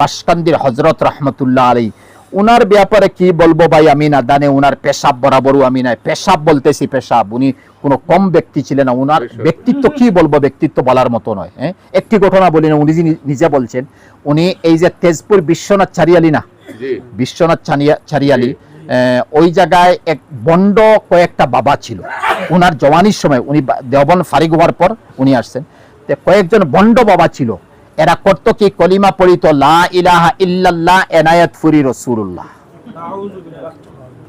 বাসকান্দির হযরত রাহমাতুল্লাহ আলাইহি উনার ব্যাপারে কি বলবো ভাই, আমি না জানে। উনার পেশাব বরাবরও আমি নাই, পেশাব বলতেছি পেশাব। উনি কোনো কম ব্যক্তি ছিলেন না। উনার ব্যক্তিত্ব কি বলবো, ব্যক্তিত্ব বলার মতো নয়। হ্যাঁ, একটি ঘটনা বলি না, উনি নিজে বলছেন। উনি এই যে তেজপুর বিশ্বনাথ চারিয়ালি না, বিশ্বনাথ চারিয়ালি, ওই জায়গায় এক বন্ড কয়েকটা বাবা ছিল। উনার জওয়ানির সময়, উনি দেওবন্দ ফারিগ হওয়ার পর উনি আসছেন, কয়েকজন বন্ড বাবা ছিল। এরা করত কি, কলিমা পড়িত লা ইলাহা ইল্লাল্লাহ এনায়েতপুরি রাসূলুল্লাহ।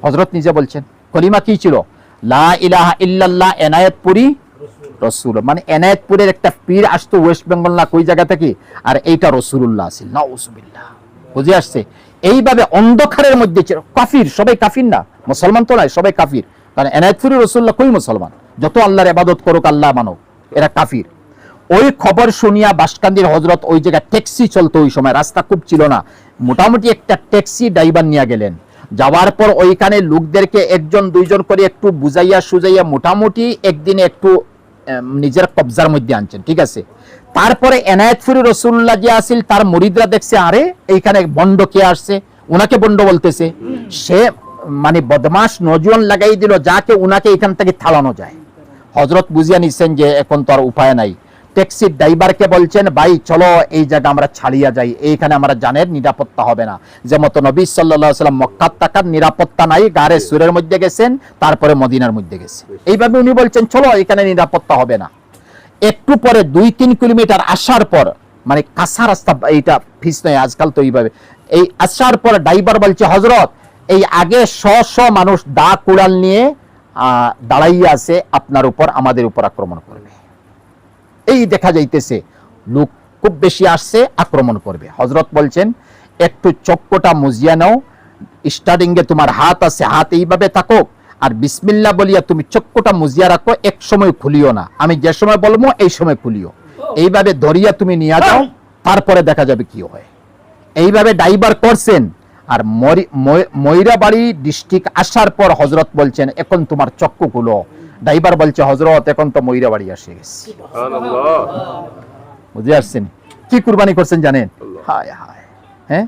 হযরত নিজে বলছেন কলিমা কি ছিল, লা ইলাহা ইল্লাল্লাহ এনায়েতপুরি রাসূল। মানে এনায়েতপুরের একটা পীর আসতো ওয়েস্ট বেঙ্গল না কই জায়গা থেকে, আর এইটা রাসূলুল্লাহ ছিল। নাউযুবিল্লাহ, বুঝে আসছে। এইভাবে অন্ধকারের মধ্যে ছিল। কাফির, সবাই কাফির না, মুসলমান তো নয়, সবাই কাফির। কারণ এনায়েতপুরি রাসূলুল্লাহ কই মুসলমান, যত আল্লাহর ইবাদত করুক আল্লাহ মানো, এরা কাফির। ওই খবর শুনিয়া বাসকান্দির হযরত ওই জায়গায় ট্যাক্সি চলতো, ওই সময় রাস্তা খুব ছিল না, মোটামুটি একটা ট্যাক্সি ড্রাইভার নিয়ে গেলেন। যাওয়ার পর ওইখানে লোকদেরকে একজন দুইজন করে একটু বুঝাইয়া সুজাইয়া মোটামুটি একদিনে একটু নিজের কবজার মধ্যে আনছেন, ঠিক আছে। তারপরে এনায়েতপুরি রাসূলুল্লাহ যে আসিল, তার মুরিদরা দেখছে আরে এইখানে বন্ড কে আসছে, উনাকে বন্ড বলতেছে। সে মানে বদমাশ নজওয়ান লাগাই দিল যাকে উনাকে এখান থেকে থালানো যায়। হযরত বুঝিয়া নিচ্ছেন যে এখন তো আর উপায় নাই। ট্যাক্সির ড্রাইভারকে বলছেন, ভাই চলো এই জায়গা আমরা ছাড়িয়া যাই, এইখানে আমরা জানের নিরাপত্তা হবে না। যে মতো নবী সাল্লাল্লাহু আলাইহি ওয়াসাল্লাম মক্কার টাকার নিরাপত্তা নাই, গারে সুরের মধ্যে গেছেন, তারপরে মদিনার মধ্যে গেছে। এইভাবে উনি বলছেন চলো এখানে নিরাপত্তা হবে না। একটু পরে 2-3 কিলোমিটার আসার পর, মানে কাঁচা রাস্তা, এইটা ফিস নয় আজকাল তো, এইভাবে এই আসার পর ড্রাইভার বলছে, হযরত এই আগে 100 মানুষ দা কুড়াল নিয়ে দাঁড়াইয়া আছে, আপনার উপর আমাদের উপর আক্রমণ করবে। এই দেখা যাইতেছে লোক খুব বেশি আসছে, আক্রমণ করবে। হযরত বলছেন একটু চক্কটা মুজিয়া নাও, স্টার্টিং এ তোমার হাত আছে, হাত এইভাবে থাকো, আর বিসমিল্লাহ বলিয়া তুমি চক্কটা মুজিয়া রাখো, এক সময় খুলিও না, আমি যে সময় বলবো এই সময় খুলিও। এইভাবে ধরিয়া তুমি নিয়ে যাও, তারপরে দেখা যাবে কি হয়। এইভাবে ড্রাইভার করছেন। আর ময়রাবাড়ি ডিস্ট্রিক্ট আসার পর হযরত বলছেন এখন তোমার চক্কু খুলো। ড্রাইভার বলছে, হযরত এখন তো ময়রাবাড়ি এসে গেছে। সুবহানাল্লাহ, বুঝে আসছেন কি কুরবানি করছেন জানেন? হায় হায়, হ্যাঁ।